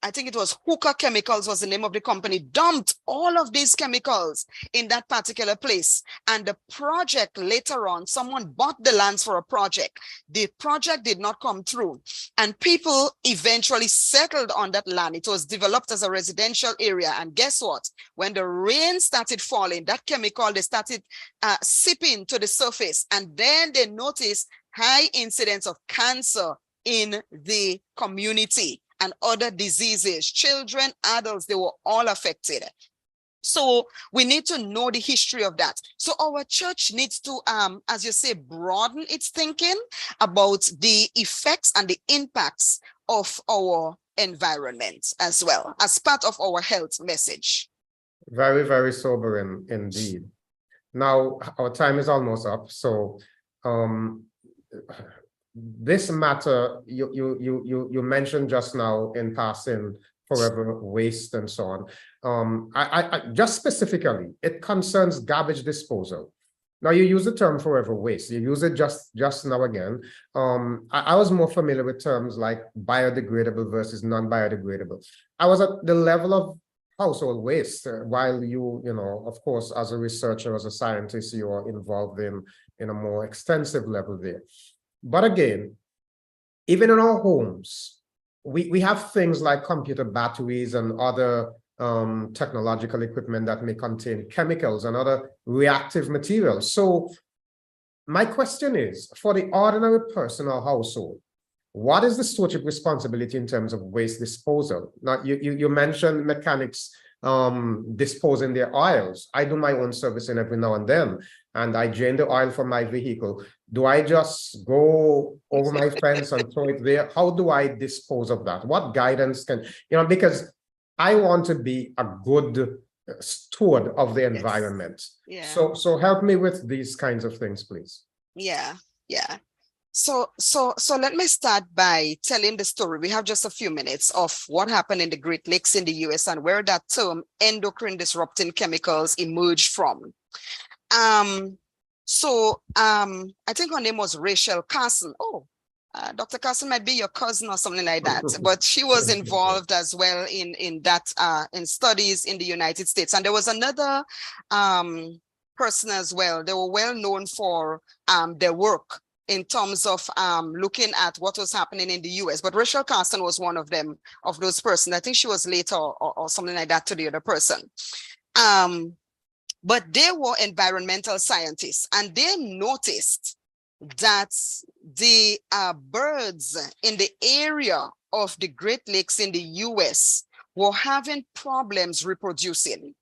I think it was Hooker Chemicals was the name of the company, dumped all of these chemicals in that particular place. And the project later on, someone bought the lands for a project. The project did not come through. And people eventually settled on that land. It was developed as a residential area. And guess what? When the rain started falling, that chemical, they started seeping to the surface. And then they noticed high incidence of cancer in the community and other diseases. Children, adults, they were all affected. So we need to know the history of that. So our church needs to, as you say, broaden its thinking about the effects and the impacts of our environment as well, as part of our health message. Very, very sobering indeed. Now, our time is almost up. So this matter you mentioned just now in passing, forever waste and so on. I just specifically, it concerns garbage disposal. Now you use the term forever waste. You use it just now again. I was more familiar with terms like biodegradable versus non-biodegradable. I was at the level of household waste, while you know, of course, as a researcher, as a scientist, you are involved in a more extensive level there. But again, even in our homes, we have things like computer batteries and other technological equipment that may contain chemicals and other reactive materials. So my question is, for the ordinary person or household, what is the stewardship responsibility in terms of waste disposal? Now, you mentioned mechanics disposing their oils. I do my own servicing every now and then, and I drain the oil from my vehicle. Do I just go over my fence and throw it there? How do I dispose of that? What guidance can, because I want to be a good steward of the environment. Yes. Yeah. So help me with these kinds of things, please. Yeah. So let me start by telling the story. We have just a few minutes of what happened in the Great Lakes in the US and where that term endocrine disrupting chemicals emerged from. I think her name was Rachel Carson. Dr. Carson might be your cousin or something like that, but she was involved as well in that in studies in the United States. And there was another person as well. They were well known for their work in terms of looking at what was happening in the US. But Rachel Carson was one of them, of those persons. I think she was later or something like that to the other person. But they were environmental scientists, and they noticed that the birds in the area of the Great Lakes in the US were having problems reproducing.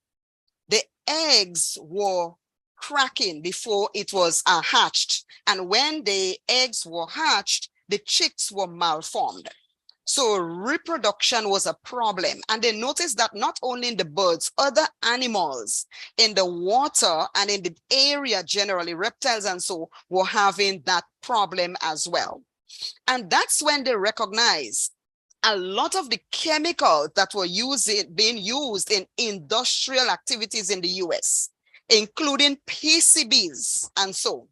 The eggs were cracking before it was hatched. And when the eggs were hatched, the chicks were malformed. So reproduction was a problem. And they noticed that not only in the birds, other animals in the water and in the area generally, reptiles and so, were having that problem as well. And that's when they recognized a lot of the chemicals that were being used in industrial activities in the US, including PCBs and so,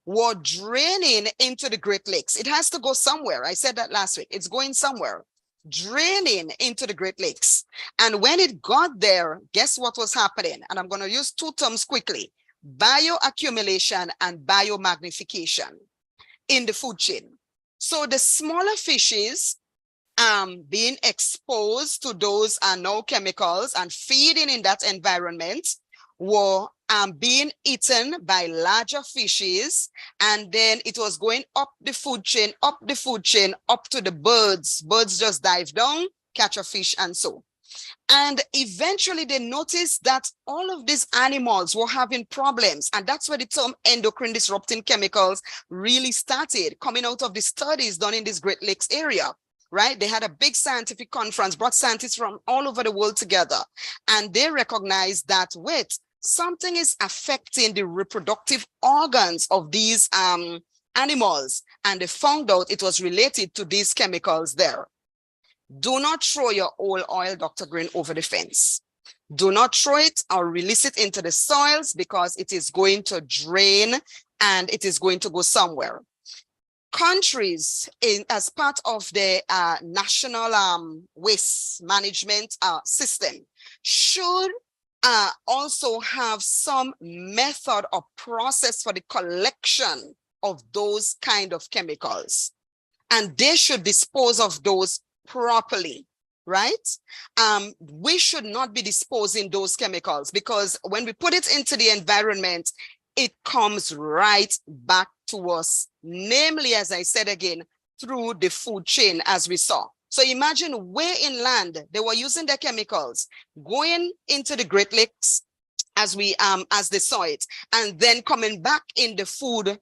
were draining into the Great Lakes. It has to go somewhere. I said that last week. It's going somewhere, draining into the Great Lakes. And when it got there, guess what was happening? And I'm going to use two terms quickly: bioaccumulation and biomagnification in the food chain. So the smaller fishes being exposed to those no chemicals and feeding in that environment were being eaten by larger fishes, and then it was going up the food chain, up to the birds. Birds just dive down, catch a fish, and so. And eventually they noticed that all of these animals were having problems. And that's where the term endocrine disrupting chemicals really started, coming out of the studies done in this Great Lakes area, right? They had a big scientific conference, brought scientists from all over the world together. And they recognized that, wait, something is affecting the reproductive organs of these animals. And they found out it was related to these chemicals there. Do not throw your oil, Dr. Greene, over the fence. Do not throw it or release it into the soils, because it is going to drain and it is going to go somewhere. Countries, as part of the national waste management system, should also have some method or process for the collection of those kind of chemicals. And they should dispose of those properly, right? We should not be disposing those chemicals, because when we put it into the environment, it comes right back to us, namely, as I said again, through the food chain, as we saw. So imagine where inland they were using their chemicals, going into the Great Lakes as they saw it, and then coming back in the food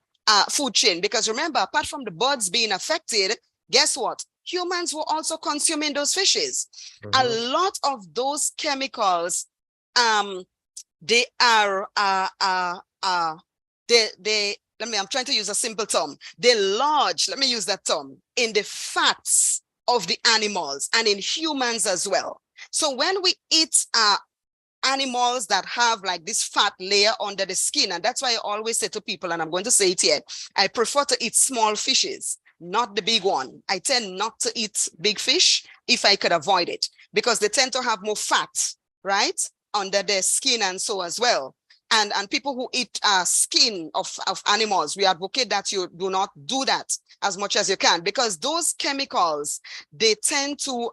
chain. Because remember, apart from the birds being affected, guess what? Humans were also consuming those fishes. A lot of those chemicals, they are I'm trying to use a simple term. They lodge, let me use that term, in the fats of the animals and in humans as well. So when we eat animals that have like this fat layer under the skin, and that's why I always say to people, and I'm going to say it here, I prefer to eat small fishes, not the big one. I tend not to eat big fish if I could avoid it, because they tend to have more fat, right, under their skin and so as well. And people who eat skin of animals, we advocate that you do not do that as much as you can, because those chemicals, they tend to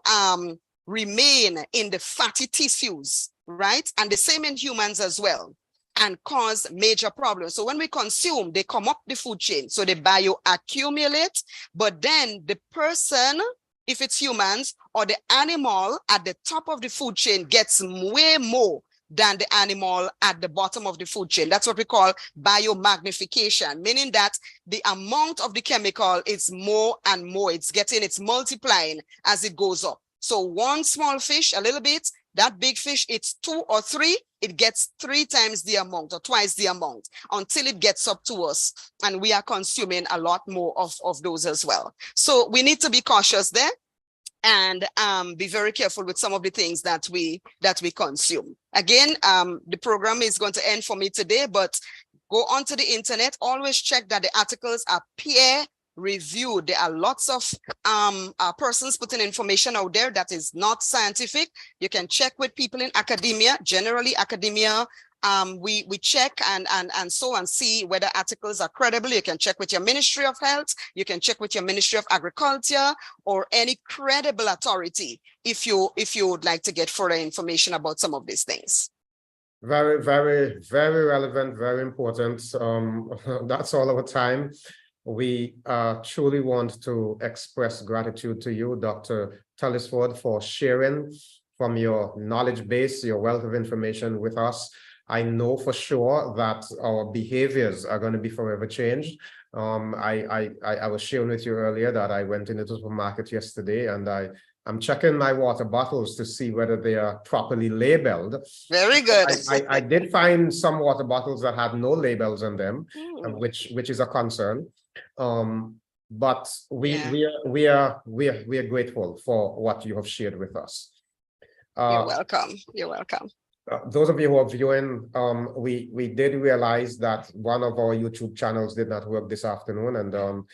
remain in the fatty tissues, right? And the same in humans as well, and cause major problems. So when we consume, they come up the food chain, so they bioaccumulate, but then the person, if it's humans, or the animal at the top of the food chain gets way more than the animal at the bottom of the food chain. That's what we call biomagnification, meaning that the amount of the chemical is more and more. It's multiplying as it goes up. So one small fish, a little bit, that big fish, it's 2 or 3, it gets 3 times the amount or twice the amount until it gets up to us. And we are consuming a lot more of those as well. So we need to be cautious there and be very careful with some of the things that we consume. Again, the program is going to end for me today, but go onto the internet, always check that the articles are peer reviewed. There are lots of persons putting information out there that is not scientific. You can check with people in academia. Generally, academia, we check and see whether articles are credible. You can check with your Ministry of Health. You can check with your Ministry of Agriculture or any credible authority if you would like to get further information about some of these things. Very, very, very relevant, very important. That's all our time. We truly want to express gratitude to you, Dr. Telesford, for sharing from your knowledge base, your wealth of information with us. I know for sure that our behaviors are going to be forever changed. I was sharing with you earlier that I went into the supermarket yesterday and I'm checking my water bottles to see whether they are properly labeled. Very good. I did find some water bottles that had no labels on them, which is a concern. But we are grateful for what you have shared with us. You're welcome. You're welcome. Those of you who are viewing, we did realize that one of our YouTube channels did not work this afternoon, and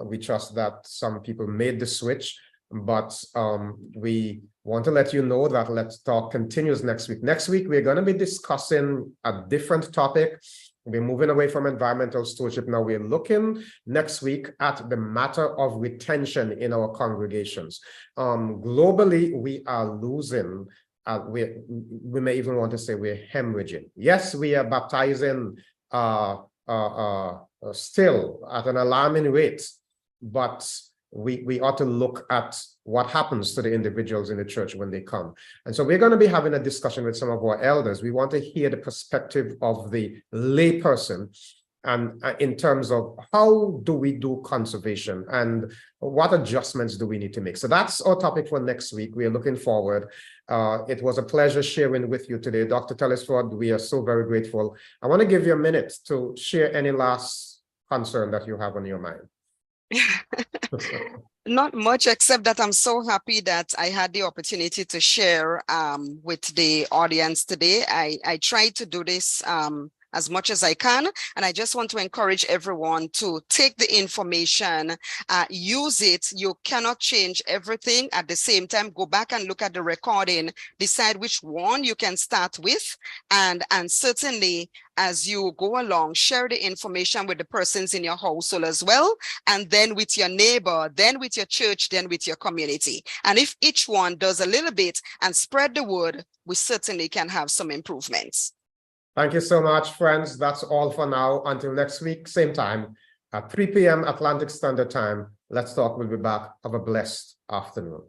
we trust that some people made the switch. But we want to let you know that Let's Talk continues next week. Next week, we're going to be discussing a different topic. We're moving away from environmental stewardship. Now we're looking next week at the matter of retention in our congregations. Globally, we are losing, we may even want to say we're hemorrhaging. Yes, we are baptizing still at an alarming rate, but we ought to look at what happens to the individuals in the church when they come. And so we're going to be having a discussion with some of our elders. We want to hear the perspective of the layperson, and in terms of how do we do conservation and what adjustments do we need to make. So that's our topic for next week. We are looking forward. It was a pleasure sharing with you today. Dr. Telesford, we are so very grateful. I want to give you a minute to share any last concern that you have on your mind. Not much, except that I'm so happy that I had the opportunity to share with the audience today. I tried to do this as much as I can, and I just want to encourage everyone to take the information, use it. You cannot change everything at the same time. Go back and look at the recording, decide which one you can start with, and certainly as you go along, share the information with the persons in your household as well, and then with your neighbor, then with your church, then with your community. And if each one does a little bit and spread the word, we certainly can have some improvements. Thank you so much, friends. That's all for now. Until next week, same time at 3 p.m. Atlantic Standard Time. Let's Talk will be back. Have a blessed afternoon.